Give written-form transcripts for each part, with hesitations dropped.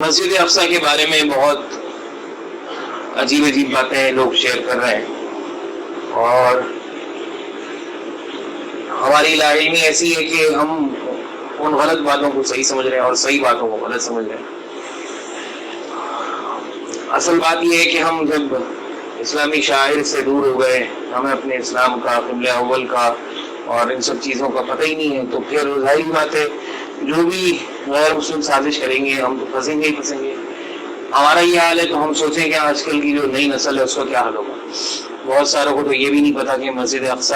مسجد اقصی کے بارے میں بہت عجیب عجیب باتیں لوگ شیئر کر رہے ہیں، اور ہماری لا علمی ایسی ہے کہ ہم ان غلط باتوں کو صحیح سمجھ رہے ہیں اور صحیح باتوں کو غلط سمجھ رہے ہیں۔ اصل بات یہ ہے کہ ہم جب اسلامی شاعر سے دور ہو گئے، ہمیں اپنے اسلام کا، قبلہ اول کا اور ان سب چیزوں کا پتہ ہی نہیں ہے، تو پھر ظاہری بات ہے جو بھی غیر مسلم سازش کریں گے ہم تو پھنسیں گے ہی پھنسیں گے۔ ہمارا یہ حال ہے تو ہم سوچیں کہ آج کل کی جو نئی نسل ہے اس کا کیا حال ہوگا۔ بہت ساروں کو تو یہ بھی نہیں پتا کہ مسجد اقصی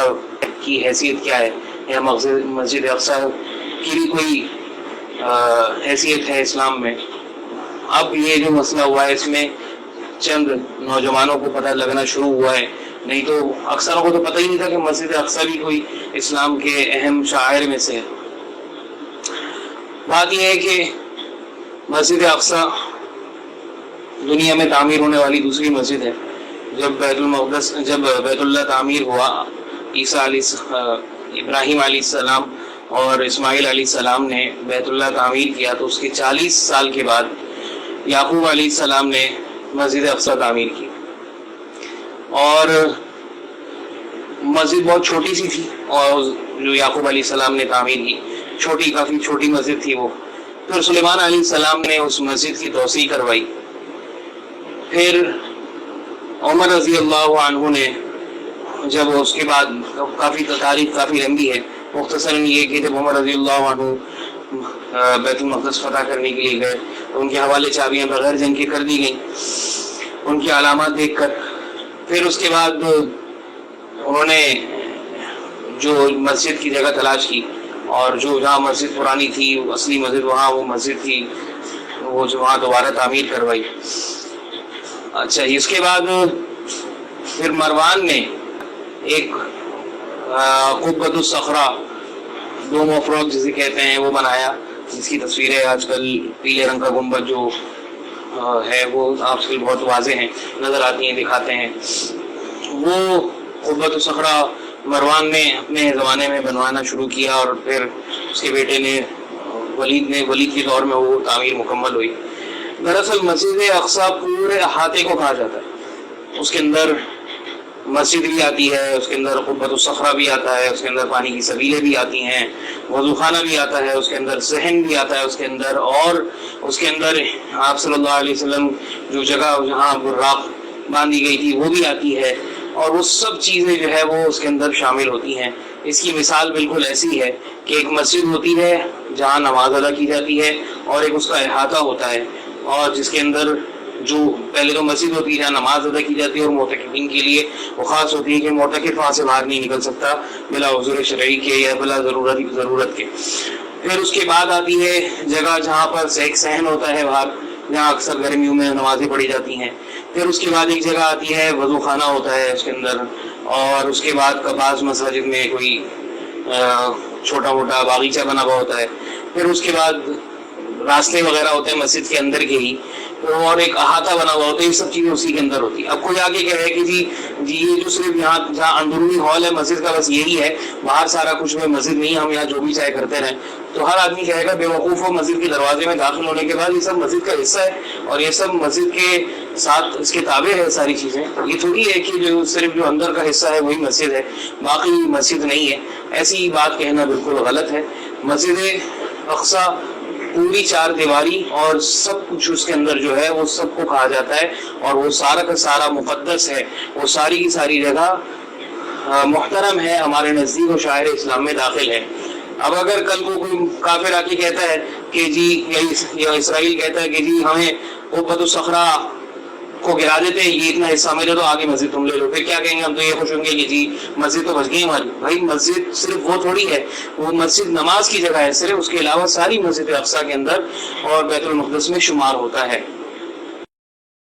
کی حیثیت کیا ہے، یا مسجد اقصی کی بھی کوئی حیثیت ہے اسلام میں۔ اب یہ جو مسئلہ ہوا ہے اس میں چند نوجوانوں کو پتہ لگنا شروع ہوا ہے، نہیں تو اکثروں کو تو پتہ ہی نہیں تھا کہ مسجد اقصی بھی کوئی اسلام کے اہم شعائر میں سے ہے۔ بات یہ ہے کہ مسجد اقصی دنیا میں تعمیر ہونے والی دوسری مسجد ہے۔ جب بیت اللہ تعمیر ہوا، ابراہیم علیہ السلام اور اسماعیل علیہ السلام نے بیت اللہ تعمیر کیا، تو اس کے 40 سال کے بعد یعقوب علیہ السلام نے مسجد اقصی تعمیر کی، اور مسجد بہت چھوٹی سی تھی، اور جو یعقوب علیہ السلام نے تعمیر کی کافی چھوٹی مسجد تھی وہ۔ پھر سلیمان علیہ السلام نے اس مسجد کی توسیع کروائی۔ پھر عمر رضی اللہ عنہ نے جب اس کے بعد تاریخ کافی لمبی ہے، مختصراً یہ کہ جب عمر رضی اللہ عنہ بیت المقدس فتح کرنے کے لیے گئے تو ان کے حوالے چابیاں بغیر جنگ کے کر دی گئیں ان کی علامات دیکھ کر۔ پھر اس کے بعد انہوں نے جو مسجد کی جگہ تلاش کی، اور جو جہاں مسجد پرانی تھی اصلی مسجد وہاں وہ مسجد تھی، وہ جو وہاں دوبارہ تعمیر کروائی۔ اچھا، اس کے بعد پھر مروان نے ایک قبۃ الصخرہ، دوم افروک جسے کہتے ہیں، وہ بنایا، جس کی تصویریں آج کل پیلے رنگ کا گنبد جو ہے وہ آج کل بہت واضح ہیں، نظر آتی ہیں، دکھاتے ہیں۔ وہ قبۃ الصخرہ مروان نے اپنے زمانے میں بنوانا شروع کیا، اور پھر اس کے بیٹے نے ولید کے دور میں وہ تعمیر مکمل ہوئی۔ دراصل مسجد اقصی پورے احاطے کو کہا جاتا ہے، اس کے اندر مسجد بھی آتی ہے، اس کے اندر قبۃ الصخرہ بھی آتا ہے، اس کے اندر پانی کی سبیلیں بھی آتی ہیں، وضو خانہ بھی آتا ہے، اس کے اندر صحن بھی آتا ہے اس کے اندر، اور اس کے اندر آپ صلی اللہ علیہ وسلم جو جگہ جہاں براق باندھی گئی تھی وہ بھی آتی ہے، اور وہ سب چیزیں جو ہے وہ اس کے اندر شامل ہوتی ہیں۔ اس کی مثال بالکل ایسی ہے کہ ایک مسجد ہوتی ہے جہاں نماز ادا کی جاتی ہے، اور ایک اس کا احاطہ ہوتا ہے، اور جس کے اندر جو پہلے تو مسجد ہوتی ہے جہاں نماز ادا کی جاتی ہے، اور معتکفین کے لیے وہ خاص ہوتی ہے کہ معتکف وہاں سے باہر نہیں نکل سکتا بلا عذر شرعی کے یا بلا ضرورت کے۔ پھر اس کے بعد آتی ہے جگہ جہاں پر ایک صحن ہوتا ہے باہر، جہاں اکثر گرمیوں میں نمازیں پڑھی جاتی ہیں۔ پھر اس کے بعد ایک جگہ آتی ہے وضو خانہ ہوتا ہے اس کے اندر، اور اس کے بعد بعض مساجد میں کوئی چھوٹا موٹا باغیچہ بنا ہوا ہوتا ہے۔ پھر اس کے بعد راستے وغیرہ ہوتے ہیں مسجد کے اندر کے ہی، اور ایک احاطہ بنا ہوا ہوتا ہے، یہ سب چیزیں اسی کے اندر ہوتی ہیں۔ اب کوئی آگے کہے کہ جی یہ جو صرف یہاں جہاں اندرونی ہال ہے مسجد کا بس یہی ہے، باہر سارا کچھ میں مسجد نہیں، ہم یہاں جو بھی چاہے کرتے رہیں، تو ہر آدمی کہے گا بے وقوف ہو، مسجد کے دروازے میں داخل ہونے کے بعد یہ سب مسجد کا حصہ ہے، اور یہ سب مسجد کے ساتھ اس کے تابع ہے ساری چیزیں۔ یہ تھوڑی ہے کہ جو صرف جو اندر کا حصہ ہے وہی مسجد ہے، باقی مسجد نہیں ہے۔ ایسی بات کہنا بالکل غلط ہے۔ مسجد اقصی پوری 4 دیواری اور سب کچھ اس کے اندر جو ہے وہ سب کو کہا جاتا ہے، اور وہ سارا کا سارا مقدس ہے، وہ ساری کی ساری جگہ محترم ہے، ہمارے نزدیک و شاعر اسلام میں داخل ہے۔ اب اگر کل کو کوئی کافر آ کے کہتا ہے کہ جی یا اسرائیل کہتا ہے کہ جی ہمیں قبۃ الصخرہ کو گرا دیتے ہیں، یہ اتنا حصہ میں دے دو، آگے مسجد تم لے لو، پھر کیا کہیں گے ہم؟ تو یہ خوش ہوں گے کہ جی مسجد تو بچ گئی ہماری۔ بھائی مسجد صرف وہ تھوڑی ہے، وہ مسجد نماز کی جگہ ہے صرف، اس کے علاوہ ساری مسجد اقصی کے اندر اور بیت المقدس میں شمار ہوتا ہے۔